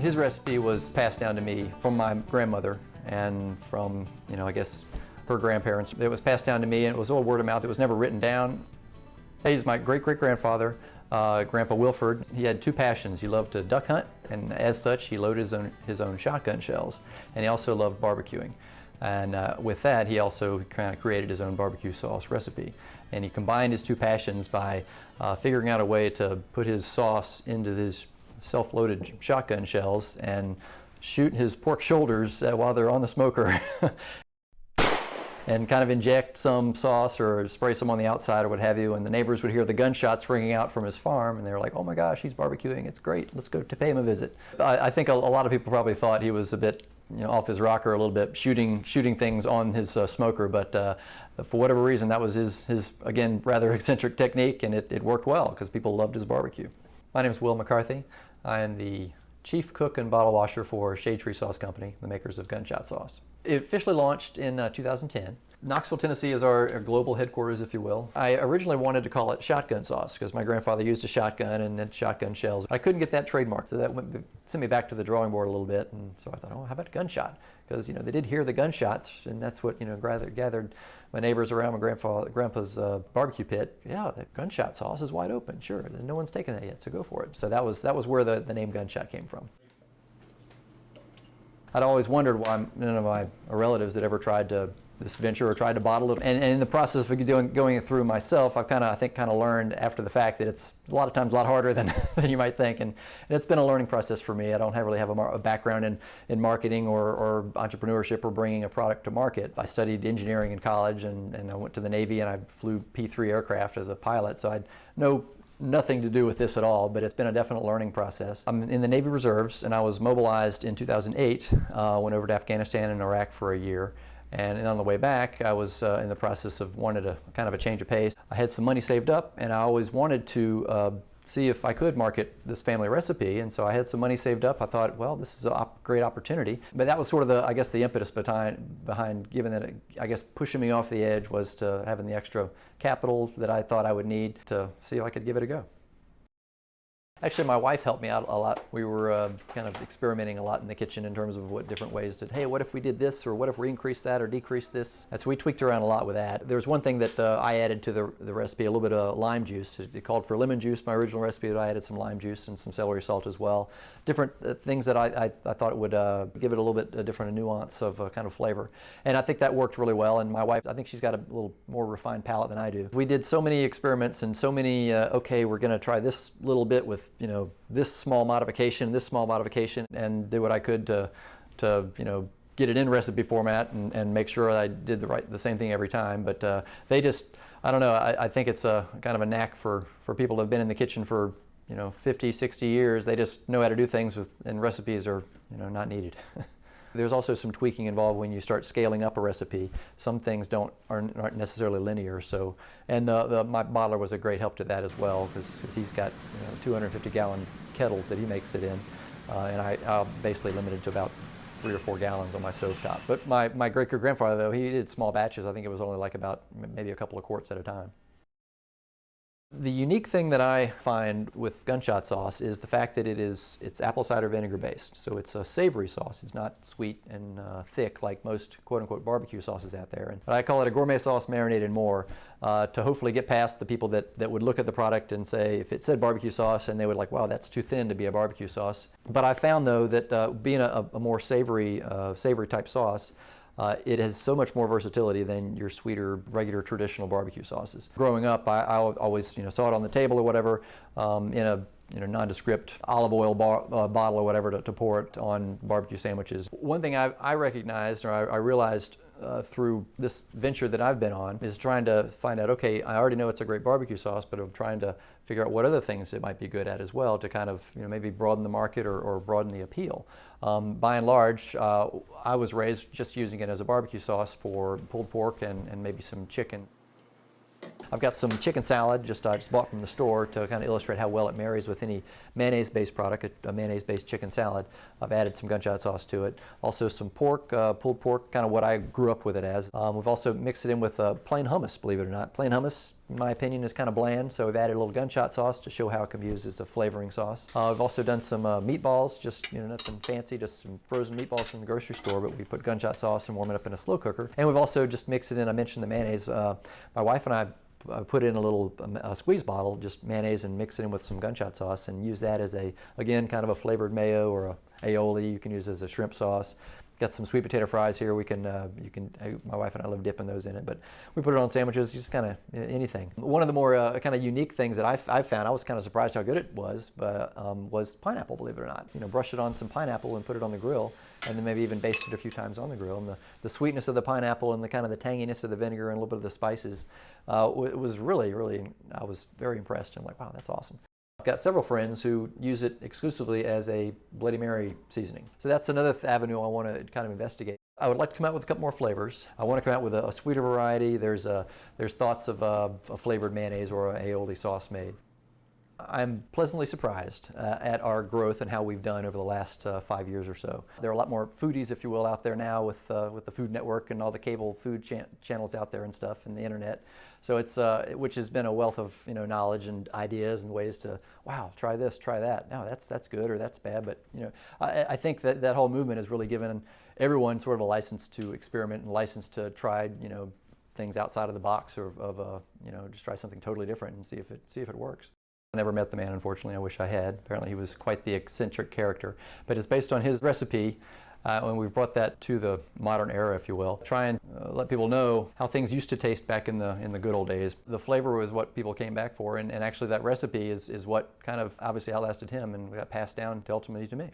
His recipe was passed down to me from my grandmother and from, I guess her grandparents. It was passed down to me, and it was all word of mouth. It was never written down. He's my great-great-grandfather, Grandpa Wilford. He had two passions. He loved to duck hunt, and as such, he loaded his own shotgun shells. And he also loved barbecuing. And with that, he also kind of created his own barbecue sauce recipe. And he combined his two passions by figuring out a way to put his sauce into his self-loaded shotgun shells and shoot his pork shoulders while they're on the smoker. And kind of inject some sauce or spray some on the outside or what have you, and the neighbors would hear the gunshots ringing out from his farm, and they were like, oh my gosh, he's barbecuing, it's great, let's go to pay him a visit. I think a lot of people probably thought he was a bit off his rocker a little bit, shooting things on his smoker, but for whatever reason, that was his again, rather eccentric technique, and it worked well because people loved his barbecue. My name is Will McCarthy. I am the chief cook and bottle washer for Shade Tree Sauce Company, the makers of Gunshot Sauce. It officially launched in 2010. Knoxville, Tennessee is our global headquarters, if you will. I originally wanted to call it Shotgun Sauce because my grandfather used a shotgun and had shotgun shells. I couldn't get that trademark, so that sent me back to the drawing board a little bit, and so I thought, oh, how about gunshot? Because they did hear the gunshots, and that's what gathered my neighbors around my grandpa's barbecue pit. Yeah, the Gunshot Sauce is wide open, sure. No one's taken that yet, so go for it. So that was where the name Gunshot came from. I'd always wondered why none of my relatives had ever tried this venture or tried to bottle it. And in the process of going it through myself, I've I think learned after the fact that it's a lot of times a lot harder than you might think. And it's been a learning process for me. I don't really have a background in marketing or entrepreneurship or bringing a product to market. I studied engineering in college, and I went to the Navy, and I flew P-3 aircraft as a pilot. So I know nothing to do with this at all, but it's been a definite learning process. I'm in the Navy Reserves, and I was mobilized in 2008, went over to Afghanistan and Iraq for a year. And on the way back, I was in the process of wanted a kind of a change of pace. I had some money saved up, and I always wanted to see if I could market this family recipe. And so I had some money saved up. I thought, well, this is a great opportunity. But that was sort of the impetus behind giving that, I guess, pushing me off the edge was to having the extra capital that I thought I would need to see if I could give it a go. Actually, my wife helped me out a lot. We were kind of experimenting a lot in the kitchen in terms of what different ways to, hey, what if we did this, or what if we increased that or decreased this? And so we tweaked around a lot with that. There was one thing that I added to the recipe, a little bit of lime juice. It called for lemon juice, my original recipe, but I added some lime juice and some celery salt as well. Different things that I thought would give it a little bit different nuance of kind of flavor. And I think that worked really well. And my wife, I think she's got a little more refined palate than I do. We did so many experiments and so many, okay, we're going to try this little bit with this small modification, and do what I could to get it in recipe format and make sure I did the same thing every time. But they just, I don't know, I think it's a kind of a knack for people who have been in the kitchen for 50, 60 years. They just know how to do things and recipes are not needed. There's also some tweaking involved when you start scaling up a recipe. Some things aren't necessarily linear. So, and my bottler was a great help to that as well, because he's got 250-gallon kettles that he makes it in, and I basically limited to about 3 or 4 gallons on my stovetop. But my great-great-grandfather, though, he did small batches. I think it was only like about maybe a couple of quarts at a time. The unique thing that I find with Gunshot Sauce is the fact that it's apple cider vinegar based. So it's a savory sauce. It's not sweet and thick like most quote-unquote barbecue sauces out there. But I call it a gourmet sauce marinated more to hopefully get past the people that would look at the product and say, if it said barbecue sauce, and they would like, wow, that's too thin to be a barbecue sauce. But I found, though, that being a more savory type sauce, it has so much more versatility than your sweeter, regular, traditional barbecue sauces. Growing up, I always saw it on the table or whatever in a nondescript olive oil bottle or whatever to pour it on barbecue sandwiches. One thing I recognized, or I realized through this venture that I've been on, is trying to find out, okay, I already know it's a great barbecue sauce, but I'm trying to figure out what other things it might be good at as well to kind of maybe broaden the market or broaden the appeal. By and large, I was raised just using it as a barbecue sauce for pulled pork and maybe some chicken. I've got some chicken salad I just bought from the store to kind of illustrate how well it marries with any mayonnaise-based product, a mayonnaise-based chicken salad. I've added some gunshot sauce to it. Also some pork, pulled pork, kind of what I grew up with it as. We've also mixed it in with plain hummus, believe it or not. Plain hummus, in my opinion, is kind of bland, so we've added a little gunshot sauce to show how it can be used as a flavoring sauce. We've also done some meatballs, just nothing fancy, just some frozen meatballs from the grocery store, but we put gunshot sauce and warm it up in a slow cooker. And we've also just mixed it in. I mentioned the mayonnaise. My wife and I put in a little squeeze bottle, just mayonnaise, and mix it in with some gunshot sauce, and use that as again, kind of a flavored mayo or a aioli. You can use as a shrimp sauce. Got some sweet potato fries here. My wife and I love dipping those in it, but we put it on sandwiches, just kind of anything. One of the more kind of unique things that I've found, I was kind of surprised how good it was, but was pineapple, believe it or not. Brush it on some pineapple and put it on the grill, and then maybe even baste it a few times on the grill. And the sweetness of the pineapple and the kind of the tanginess of the vinegar and a little bit of the spices was really, I was very impressed. I'm like, wow, that's awesome. I've got several friends who use it exclusively as a Bloody Mary seasoning. So that's another avenue I want to kind of investigate. I would like to come out with a couple more flavors. I want to come out with a sweeter variety. There's thoughts of a flavored mayonnaise or an aioli sauce made. I'm pleasantly surprised at our growth and how we've done over the last 5 years or so. There are a lot more foodies, if you will, out there now with the Food Network and all the cable food channels out there and stuff, and the internet. So it's which has been a wealth of knowledge and ideas and ways to, wow, try this, try that. No, that's good or that's bad. But I think that whole movement has really given everyone sort of a license to experiment and license to try things outside of the box of just try something totally different and see if it works. I never met the man, unfortunately. I wish I had. Apparently he was quite the eccentric character. But it's based on his recipe, and we've brought that to the modern era, if you will. Try and let people know how things used to taste back in the good old days. The flavor was what people came back for, and actually that recipe is what kind of obviously outlasted him and got passed down to ultimately to me.